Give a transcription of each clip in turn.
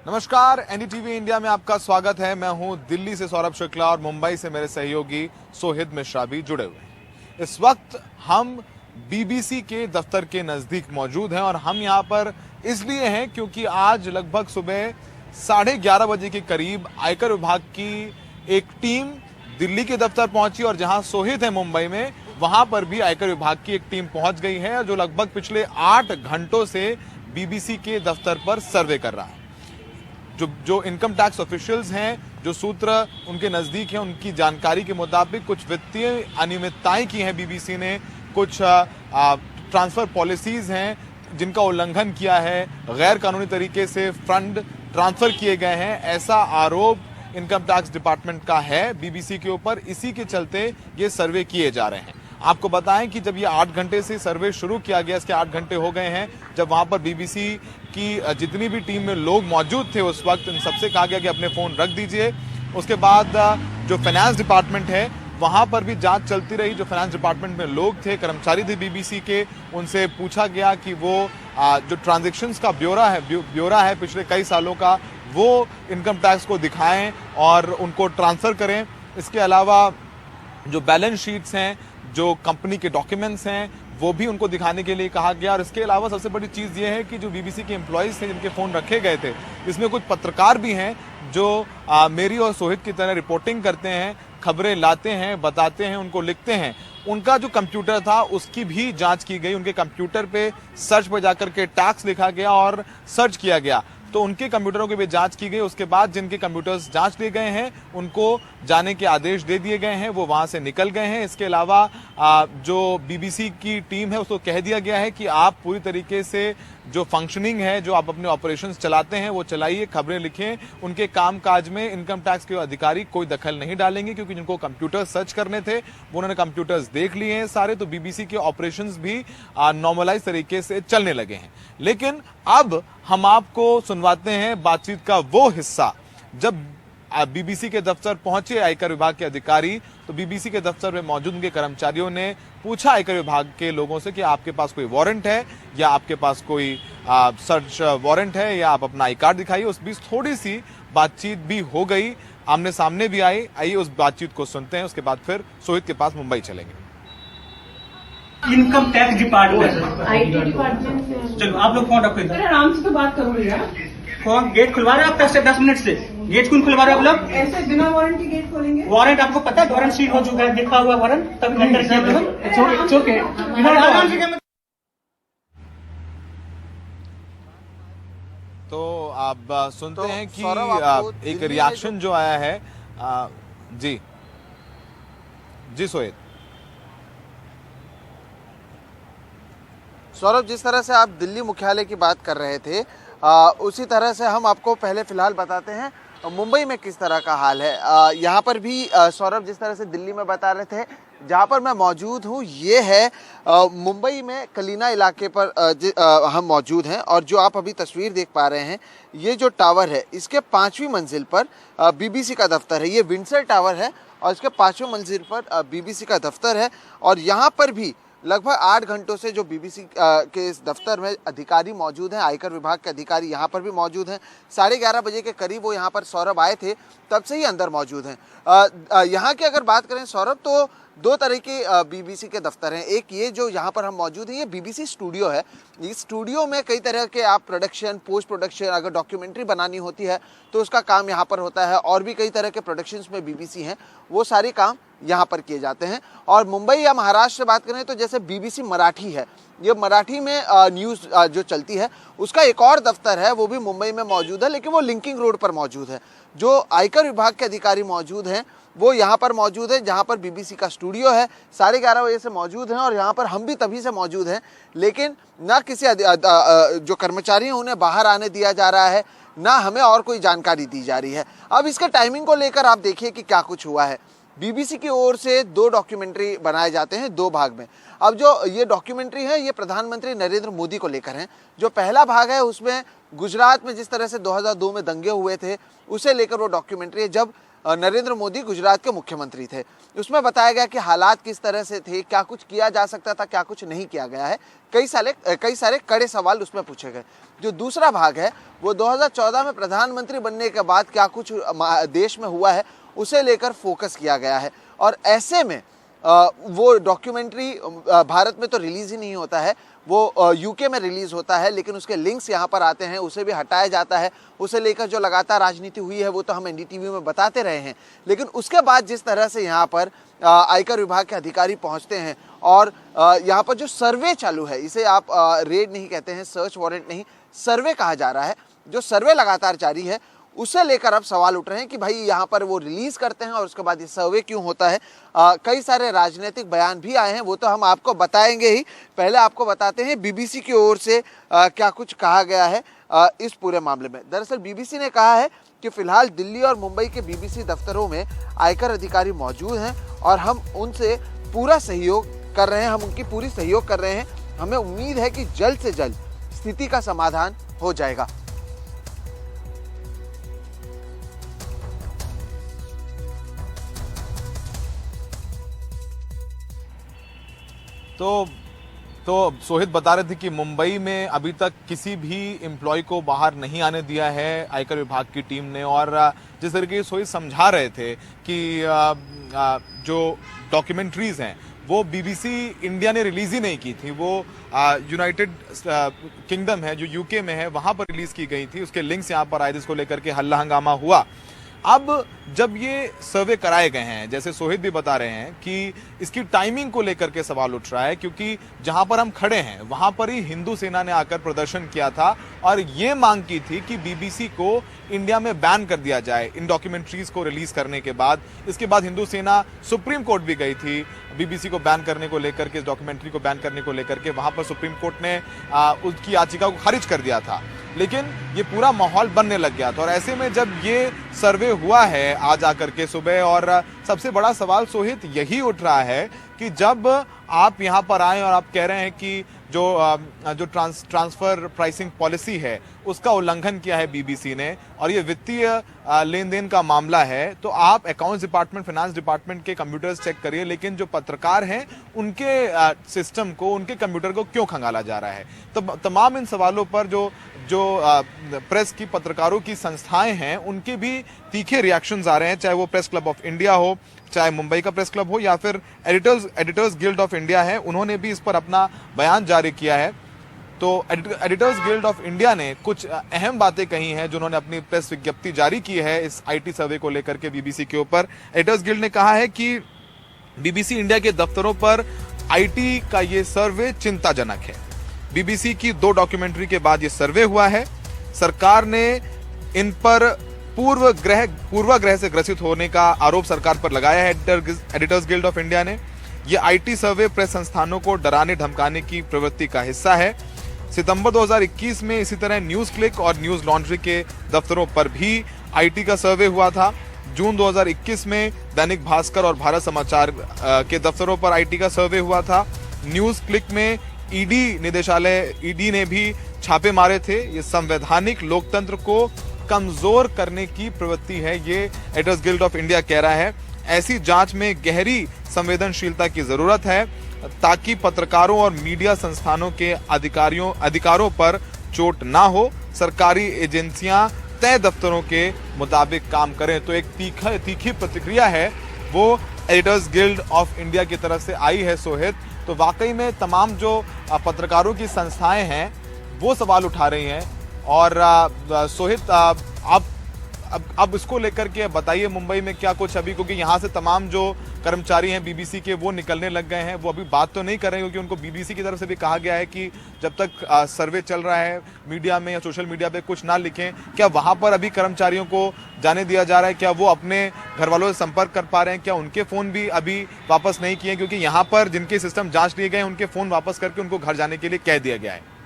नमस्कार, NDTV India में आपका स्वागत है। मैं हूं दिल्ली से सौरभ शुक्ला और मुंबई से मेरे सहयोगी सोहिद मिश्रा भी जुड़े हुए हैं। इस वक्त हम बीबीसी के दफ्तर के नजदीक मौजूद हैं और हम यहां पर इसलिए हैं क्योंकि आज लगभग सुबह 11:30 बजे के करीब आयकर विभाग की एक टीम दिल्ली के दफ्तर पहुंची और जहां सोहिद है मुंबई में, वहां पर भी आयकर विभाग की एक टीम पहुंच गई है जो लगभग पिछले 8 घंटों से बीबीसी के दफ्तर पर सर्वे कर रहा है। जो इनकम टैक्स ऑफिशियल्स हैं, जो सूत्र उनके नजदीक हैं, उनकी जानकारी के मुताबिक कुछ वित्तीय अनियमितताएं की हैं बीबीसी ने, कुछ ट्रांसफर पॉलिसीज हैं जिनका उल्लंघन किया है, गैर कानूनी तरीके से फंड ट्रांसफर किए गए हैं, ऐसा आरोप इनकम टैक्स डिपार्टमेंट का है बीबीसी के ऊपर। इसी के चलते ये सर्वे किए जा रहे हैं। आपको बताएं कि जब ये 8 घंटे से सर्वे शुरू किया गया, इसके 8 घंटे हो गए हैं, जब वहां पर बीबीसी की जितनी भी टीम में लोग मौजूद थे उस वक्त इन सबसे कहा गया कि अपने फोन रख दीजिए। उसके बाद जो फाइनेंस डिपार्टमेंट है वहां पर भी जांच चलती रही। जो फाइनेंस डिपार्टमेंट में लोग थे, कर्मचारी थे बीबीसी के, उनसे पूछा गया कि वो जो ट्रांजैक्शंस का ब्यौरा है पिछले कई सालों का, वो इनकम टैक्स को दिखाएं और उनको ट्रांसफर करें। इसके अलावा जो बैलेंस शीट्स हैं, जो कंपनी के डॉक्यूमेंट्स हैं, वो भी उनको दिखाने के लिए कहा गया। और इसके अलावा सबसे बड़ी चीज़ ये है कि जो बीबीसी के एम्प्लॉयज़ थे जिनके फ़ोन रखे गए थे, इसमें कुछ पत्रकार भी हैं जो मेरी और सोहित की तरह रिपोर्टिंग करते हैं, खबरें लाते हैं, बताते हैं, उनको लिखते हैं। उनका जो कंप्यूटर था उसकी भी जांच की गई। उनके कंप्यूटर पे सर्च पर जाकर के टैक्स लिखा गया और सर्च किया गया, तो उनके कंप्यूटरों की भी जांच की गई। उसके बाद जिनके कंप्यूटर्स जांच लिए गए हैं उनको जाने के आदेश दे दिए गए हैं, वो वहां से निकल गए हैं। इसके अलावा जो बीबीसी की टीम है उसको कह दिया गया है कि आप पूरी तरीके से जो फंक्शनिंग है, जो आप अपने ऑपरेशंस चलाते हैं वो चलाइए, खबरें लिखें। उनके कामकाज में इनकम टैक्स के अधिकारी कोई दखल नहीं डालेंगे, क्योंकि जिनको कंप्यूटर सर्च करने थे वो उन्होंने कंप्यूटर्स देख लिए हैं सारे। तो बीबीसी के ऑपरेशंस भी नॉर्मलाइज तरीके से चलने लगे हैं। लेकिन अब हम आपको सुनवाते हैं बातचीत का वो हिस्सा जब बीबीसी के दफ्तर पहुंचे आयकर विभाग के अधिकारी। तो बीबीसी के दफ्तर में मौजूद उनके कर्मचारियों ने पूछा आयकर विभाग के लोगों से कि आपके पास कोई वारंट है या आपके पास कोई सर्च वारंट है या आप अपना आई कार्ड दिखाइए। उस बीच थोड़ी सी बातचीत भी हो गई, आमने सामने भी आई। आइए उस बातचीत को सुनते हैं, उसके बाद फिर सोहित के पास मुंबई चलेंगे। Income tax department, IT department से। चलो आप लोग फोन रखो। अरे आराम से तो बात करो यार। फोन गेट खुलवा रहे हो आप 10 मिनट से? गेट कौन खुलवा रहे हो आप लोग? ऐसे बिना वारंट के गेट खोलेंगे? वारंट आपको पता है? वारंट सील हो चुका है, देखा हुआ वारंट, तब एंटर किया तो आप सुनते हैं कि एक रिएक्शन जो आया है। जी जी सोहित। सौरभ, जिस तरह से आप दिल्ली मुख्यालय की बात कर रहे थे, उसी तरह से हम आपको पहले फिलहाल बताते हैं मुंबई में किस तरह का हाल है। यहाँ पर भी सौरभ, जिस तरह से दिल्ली में बता रहे थे, जहाँ पर मैं मौजूद हूँ ये है मुंबई में कलीना इलाके पर हम मौजूद हैं। और जो आप अभी तस्वीर देख पा रहे हैं, ये जो टावर है इसके 5वीं मंजिल पर बीबीसी का दफ्तर है। ये विंडसर टावर है और इसके 5वीं मंजिल पर बीबीसी का दफ्तर है। और यहाँ पर भी लगभग 8 घंटों से जो बीबीसी के इस दफ्तर में अधिकारी मौजूद हैं, आयकर विभाग के अधिकारी यहाँ पर भी मौजूद हैं। 11:30 बजे के करीब वो यहाँ पर सौरभ आए थे, तब से ही अंदर मौजूद हैं। यहाँ की अगर बात करें सौरभ, तो 2 तरह के बीबीसी के दफ्तर हैं। एक ये जो यहाँ पर हम मौजूद हैं, ये बीबीसी स्टूडियो है। इस स्टूडियो में कई तरह के आप प्रोडक्शन, पोस्ट प्रोडक्शन, अगर डॉक्यूमेंट्री बनानी होती है तो उसका काम यहाँ पर होता है। और भी कई तरह के प्रोडक्शंस में बीबीसी हैं, वो सारे काम यहाँ पर किए जाते हैं। और मुंबई या महाराष्ट्र से बात करें तो जैसे बीबीसी मराठी है, ये मराठी में न्यूज़ जो चलती है, उसका एक और दफ्तर है, वो भी मुंबई में मौजूद है, लेकिन वो लिंकिंग रोड पर मौजूद है। जो आयकर विभाग के अधिकारी मौजूद हैं वो यहाँ पर मौजूद है, जहाँ पर बीबीसी का स्टूडियो है। 11:30 बजे से मौजूद हैं और यहाँ पर हम भी तभी से मौजूद हैं। लेकिन ना किसी जो कर्मचारी हैं उन्हें बाहर आने दिया जा रहा है, ना हमें और कोई जानकारी दी जा रही है। अब इसके टाइमिंग को लेकर आप देखिए कि क्या कुछ हुआ है। बीबीसी की ओर से 2 डॉक्यूमेंट्री बनाए जाते हैं 2 भाग में। अब जो ये डॉक्यूमेंट्री है ये प्रधानमंत्री नरेंद्र मोदी को लेकर है। जो पहला भाग है उसमें गुजरात में जिस तरह से 2002 में दंगे हुए थे, उसे लेकर वो डॉक्यूमेंट्री है, जब नरेंद्र मोदी गुजरात के मुख्यमंत्री थे। उसमें बताया गया कि हालात किस तरह से थे, क्या कुछ किया जा सकता था, क्या कुछ नहीं किया गया है। कई सारे कड़े सवाल उसमें पूछे गए। जो दूसरा भाग है वो 2014 में प्रधानमंत्री बनने के बाद क्या कुछ देश में हुआ है उसे लेकर फोकस किया गया है। और ऐसे में वो डॉक्यूमेंट्री भारत में तो रिलीज ही नहीं होता है, वो यूके में रिलीज होता है, लेकिन उसके लिंक्स यहाँ पर आते हैं, उसे भी हटाया जाता है। उसे लेकर जो लगातार राजनीति हुई है वो तो हम एनडीटीवी में बताते रहे हैं, लेकिन उसके बाद जिस तरह से यहाँ पर आयकर विभाग के अधिकारी पहुँचते हैं और यहाँ पर जो सर्वे चालू है, इसे आप रेड नहीं कहते हैं, सर्च वारंट नहीं, सर्वे कहा जा रहा है, जो सर्वे लगातार जारी है उसे लेकर अब सवाल उठ रहे हैं कि भाई यहाँ पर वो रिलीज करते हैं और उसके बाद ये सर्वे क्यों होता है। कई सारे राजनीतिक बयान भी आए हैं, वो तो हम आपको बताएंगे ही। पहले आपको बताते हैं बीबीसी की ओर से क्या कुछ कहा गया है इस पूरे मामले में। दरअसल बीबीसी ने कहा है कि फिलहाल दिल्ली और मुंबई के बीबीसी दफ्तरों में आयकर अधिकारी मौजूद हैं और हम उनसे पूरा सहयोग कर रहे हैं, हम उनकी पूरी सहयोग कर रहे हैं। हमें उम्मीद है कि जल्द से जल्द स्थिति का समाधान हो जाएगा। तो सोहित बता रहे थे कि मुंबई में अभी तक किसी भी एम्प्लॉय को बाहर नहीं आने दिया है आयकर विभाग की टीम ने। और जिस तरीके से सोहित समझा रहे थे कि जो डॉक्यूमेंट्रीज हैं वो बीबीसी इंडिया ने रिलीज ही नहीं की थी, वो यूनाइटेड किंगडम है जो यूके में है वहां पर रिलीज की गई थी। उसके लिंक्स यहाँ पर आए जिसको लेकर के हल्ला हंगामा हुआ। अब जब ये सर्वे कराए गए हैं, जैसे सोहित भी बता रहे हैं कि इसकी टाइमिंग को लेकर के सवाल उठ रहा है, क्योंकि जहां पर हम खड़े हैं वहां पर ही हिंदू सेना ने आकर प्रदर्शन किया था और ये मांग की थी कि बीबीसी को इंडिया में बैन कर दिया जाए इन डॉक्यूमेंट्रीज को रिलीज करने के बाद। इसके बाद हिंदू सेना सुप्रीम कोर्ट भी गई थी बीबीसी को बैन करने को लेकर के, इस डॉक्यूमेंट्री को बैन करने को लेकर के। वहां पर सुप्रीम कोर्ट ने उसकी याचिका को खारिज कर दिया था, लेकिन ये पूरा माहौल बनने लग गया था। और ऐसे में जब ये सर्वे हुआ है आज आकर के सुबह, और सबसे बड़ा सवाल सोहित यही उठ रहा है कि जब आप यहाँ पर आए और आप कह रहे हैं कि जो ट्रांसफर प्राइसिंग पॉलिसी है उसका उल्लंघन किया है बीबीसी ने, और ये वित्तीय लेन देन का मामला है, तो आप अकाउंट्स डिपार्टमेंट, फाइनेंस डिपार्टमेंट के कंप्यूटर्स चेक करिए, लेकिन जो पत्रकार हैं उनके सिस्टम को, उनके कंप्यूटर को क्यों खंगाला जा रहा है। तो तमाम इन सवालों पर जो प्रेस की, पत्रकारों की संस्थाएं हैं उनके भी तीखे रिएक्शंस आ रहे हैं, चाहे वो प्रेस क्लब ऑफ इंडिया हो, चाहे मुंबई का प्रेस क्लब हो, या फिर एडिटर्स गिल्ड ऑफ इंडिया है, उन्होंने भी इस पर अपना बयान जारी किया है। तो एडिटर्स गिल्ड ऑफ इंडिया ने कुछ अहम बातें कही हैं जो उन्होंने अपनी प्रेस विज्ञप्ति जारी की है इस आईटी सर्वे को लेकर के बीबीसी के ऊपर। एडिटर्स गिल्ड ने कहा है कि बीबीसी इंडिया के दफ्तरों पर आईटी का ये सर्वे चिंताजनक है। बीबीसी की 2 डॉक्यूमेंट्री के बाद ये सर्वे हुआ है। सरकार ने इन पर पूर्वाग्रह से ग्रसित होने का आरोप सरकार पर लगाया है एडिटर्स गिल्ड ऑफ इंडिया ने। ये आईटी सर्वे प्रेस संस्थानों को डराने धमकाने की प्रवृत्ति का हिस्सा है। सितंबर 2021 में इसी तरह न्यूज क्लिक और न्यूज लॉन्ड्री के दफ्तरों पर भी आईटी का सर्वे हुआ था। जून 2021 में दैनिक भास्कर और भारत समाचार के दफ्तरों पर आईटी का सर्वे हुआ था। न्यूज क्लिक में ईडी ने भी छापे मारे थे। ये संवैधानिक लोकतंत्र को कमजोर करने की प्रवृत्ति है, ये एडिटर्स गिल्ड ऑफ इंडिया कह रहा है। ऐसी जांच में गहरी संवेदनशीलता की जरूरत है ताकि पत्रकारों और मीडिया संस्थानों के अधिकारों पर चोट ना हो। सरकारी एजेंसियां तय दफ्तरों के मुताबिक काम करें। तो एक तीखी प्रतिक्रिया है वो एडिटर्स गिल्ड ऑफ इंडिया की तरफ से आई है सोहित। तो वाकई में तमाम जो पत्रकारों की संस्थाएं हैं वो सवाल उठा रही हैं। और सोहित, अब इसको लेकर के बताइए मुंबई में क्या कुछ अभी, क्योंकि यहाँ से तमाम जो कर्मचारी हैं बीबीसी के वो निकलने लग गए हैं, वो अभी बात तो नहीं कर रहे हैं, क्योंकि उनको बीबीसी की तरफ से भी कहा गया है कि जब तक सर्वे चल रहा है मीडिया में या सोशल मीडिया पे कुछ ना लिखें। क्या वहां पर अभी कर्मचारियों को जाने दिया जा रहा है? क्या वो अपने घर वालों से संपर्क कर पा रहे हैं? क्या उनके फोन भी अभी वापस नहीं किए? क्योंकि यहाँ पर जिनके सिस्टम जांच लिए गए उनके फोन वापस करके उनको घर जाने के लिए कह दिया गया है।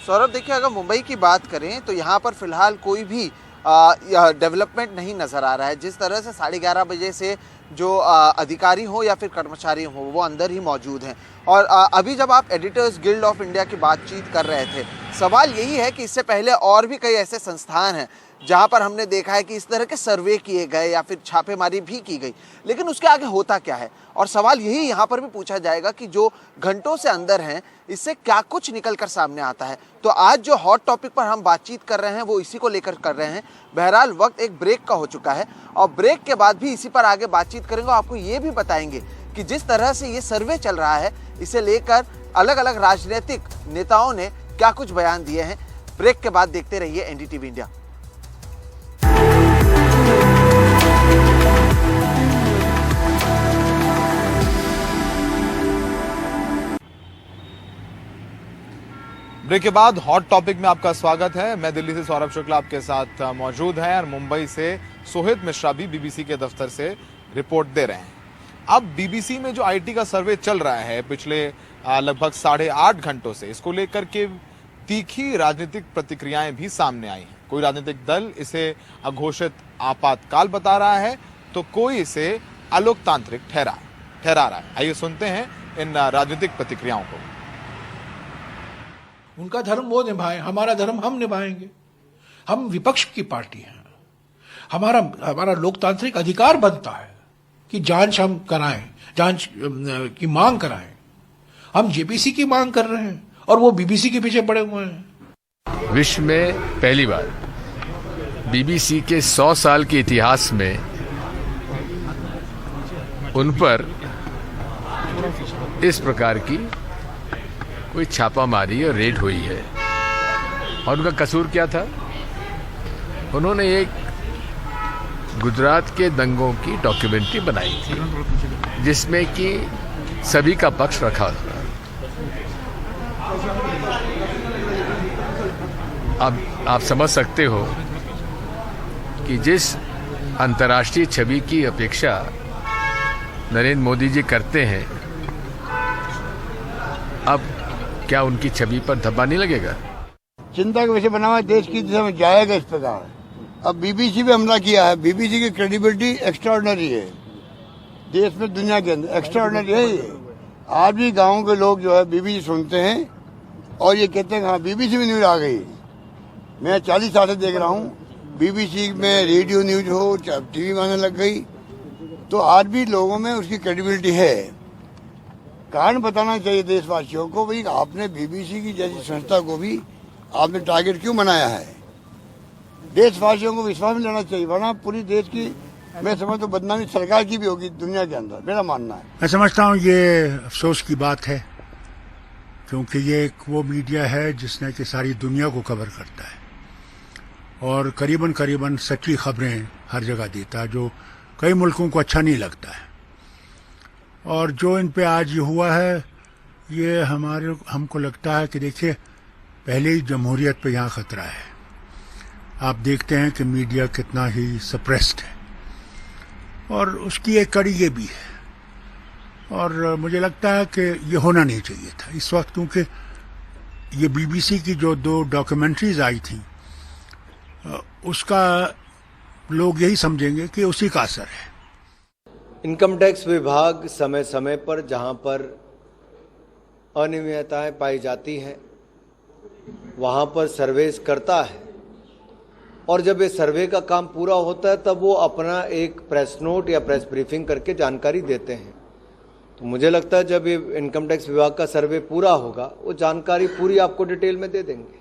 सौरभ, देखिए, अगर मुंबई की बात करें तो यहाँ पर फिलहाल कोई भी डेवलपमेंट नहीं नज़र आ रहा है। जिस तरह से 11:30 बजे से जो अधिकारी हो या फिर कर्मचारी हो वो अंदर ही मौजूद हैं। और अभी जब आप एडिटर्स गिल्ड ऑफ इंडिया की बातचीत कर रहे थे, सवाल यही है कि इससे पहले और भी कई ऐसे संस्थान हैं जहां पर हमने देखा है कि इस तरह के सर्वे किए गए या फिर छापेमारी भी की गई, लेकिन उसके आगे होता क्या है? और सवाल यही यहाँ पर भी पूछा जाएगा कि जो घंटों से अंदर हैं, इससे क्या कुछ निकल कर सामने आता है। तो आज जो हॉट टॉपिक पर हम बातचीत कर रहे हैं वो इसी को लेकर कर रहे हैं। बहरहाल वक्त एक ब्रेक का हो चुका है और ब्रेक के बाद भी इसी पर आगे बातचीत करेंगे। आपको ये भी बताएंगे कि जिस तरह से ये सर्वे चल रहा है, इसे लेकर अलग अलग राजनीतिक नेताओं ने क्या कुछ बयान दिए हैं। ब्रेक के बाद देखते रहिए एनडीटीवी इंडिया। ब्रेक के बाद हॉट टॉपिक में आपका स्वागत है। मैं दिल्ली से सौरभ शुक्ला आपके साथ मौजूद हैं और मुंबई से सोहित मिश्रा भी बीबीसी के दफ्तर से रिपोर्ट दे रहे हैं। अब बीबीसी में जो आईटी का सर्वे चल रहा है पिछले लगभग 8.5 घंटों से, इसको लेकर के तीखी राजनीतिक प्रतिक्रियाएं भी सामने आई हैं। कोई राजनीतिक दल इसे अघोषित आपातकाल बता रहा है तो कोई इसे अलोकतांत्रिक ठहरा रहा है। आइए सुनते हैं इन राजनीतिक प्रतिक्रियाओं को। उनका धर्म वो निभाएं, हमारा धर्म हम निभाएंगे। हम विपक्ष की पार्टी हैं। हमारा लोकतांत्रिक अधिकार बनता है कि जांच हम कराएं, जांच की मांग कराएं। हम जेपीसी की मांग कर रहे हैं और वो बीबीसी के पीछे पड़े हुए हैं। विश्व में पहली बार बीबीसी के 100 साल के इतिहास में उन पर इस प्रकार की कोई छापामारी और रेड हुई है। और उनका कसूर क्या था? उन्होंने एक गुजरात के दंगों की डॉक्यूमेंट्री बनाई थी जिसमें कि सभी का पक्ष रखा था। अब आप समझ सकते हो कि जिस अंतर्राष्ट्रीय छवि की अपेक्षा नरेंद्र मोदी जी करते हैं, अब क्या उनकी छवि पर धब्बा नहीं लगेगा? चिंता का विषय बना हुआ है, देश की दिशा में जाएगा इस प्रकार। अब बीबीसी पे हमला किया है। बीबीसी की क्रेडिबिलिटी एक्स्ट्राऑर्डिनरी है, देश में दुनिया के अंदर एक्स्ट्राऑर्डिनरी है ये। आज भी गाँव के लोग जो है बीबीसी सुनते हैं और ये कहते हैं हाँ बीबीसी में न्यूज आ गई। मैं 40 साल से देख रहा हूँ, बीबीसी में रेडियो न्यूज हो, टीवी में आने लग गई, तो आज भी लोगों में उसकी क्रेडिबिलिटी है। कारण बताना चाहिए देशवासियों को, भाई आपने बीबीसी की जैसी संस्था को भी आपने टारगेट क्यों बनाया है। देशवासियों को विश्वास में लेना चाहिए, वरना पूरी देश की मैं समझता हूँ बदनामी सरकार की भी होगी दुनिया के अंदर, मेरा मानना है। मैं समझता हूँ ये अफसोस की बात है, क्योंकि ये एक वो मीडिया है जिसने कि सारी दुनिया को कवर करता है और करीबन सच्ची खबरें हर जगह देता है, जो कई मुल्कों को अच्छा नहीं लगता है। और जो इन पे आज ये हुआ है, ये हमको लगता है कि देखिए पहले ही जमहूरियत पे यहाँ खतरा है। आप देखते हैं कि मीडिया कितना ही सप्रेस्ड है और उसकी एक कड़ी ये भी है। और मुझे लगता है कि ये होना नहीं चाहिए था इस वक्त, क्योंकि ये बीबीसी की जो 2 डॉक्यूमेंट्रीज आई थी उसका लोग यही समझेंगे कि उसी का असर है। इनकम टैक्स विभाग समय समय पर जहां पर अनियमितताएं पाई जाती हैं वहां पर सर्वेस करता है और जब ये सर्वे का काम पूरा होता है तब वो अपना एक प्रेस नोट या प्रेस ब्रीफिंग करके जानकारी देते हैं। तो मुझे लगता है जब ये इनकम टैक्स विभाग का सर्वे पूरा होगा वो जानकारी पूरी आपको डिटेल में दे देंगे।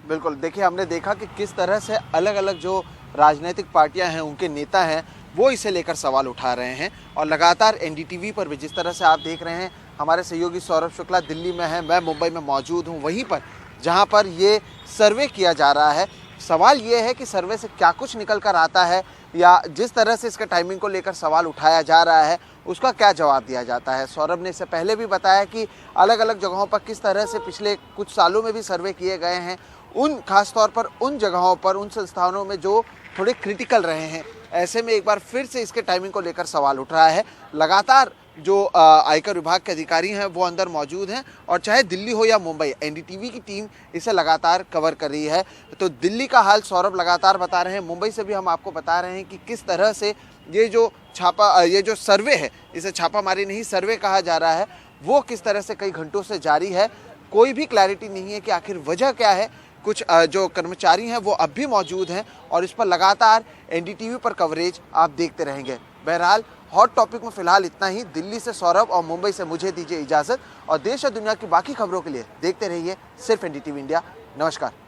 बिल्कुल, देखिए हमने देखा कि किस तरह से अलग अलग जो राजनीतिक पार्टियां हैं, उनके नेता हैं, वो इसे लेकर सवाल उठा रहे हैं। और लगातार एनडीटीवी पर भी जिस तरह से आप देख रहे हैं, हमारे सहयोगी सौरभ शुक्ला दिल्ली में है, मैं मुंबई में मौजूद हूँ, वहीं पर जहाँ पर ये सर्वे किया जा रहा है। सवाल ये है कि सर्वे से क्या कुछ निकल कर आता है या जिस तरह से इसके टाइमिंग को लेकर सवाल उठाया जा रहा है उसका क्या जवाब दिया जाता है। सौरभ ने इससे पहले भी बताया कि अलग अलग जगहों पर किस तरह से पिछले कुछ सालों में भी सर्वे किए गए हैं, उन खासतौर पर उन जगहों पर, उन संस्थानों में जो थोड़े क्रिटिकल रहे हैं। ऐसे में एक बार फिर से इसके टाइमिंग को लेकर सवाल उठ रहा है। लगातार जो आयकर विभाग के अधिकारी हैं वो अंदर मौजूद हैं और चाहे दिल्ली हो या मुंबई, एनडीटीवी की टीम इसे लगातार कवर कर रही है। तो दिल्ली का हाल सौरभ लगातार बता रहे हैं, मुंबई से भी हम आपको बता रहे हैं कि किस तरह से ये जो सर्वे है, इसे छापामारी नहीं सर्वे कहा जा रहा है, वो किस तरह से कई घंटों से जारी है। कोई भी क्लैरिटी नहीं है कि आखिर वजह क्या है, कुछ जो कर्मचारी हैं वो अब भी मौजूद हैं और इस पर लगातार एनडीटीवी पर कवरेज आप देखते रहेंगे। बहरहाल हॉट टॉपिक में फिलहाल इतना ही। दिल्ली से सौरभ और मुंबई से मुझे दीजिए इजाजत और देश और दुनिया की बाकी खबरों के लिए देखते रहिए सिर्फ एनडीटीवी इंडिया। नमस्कार।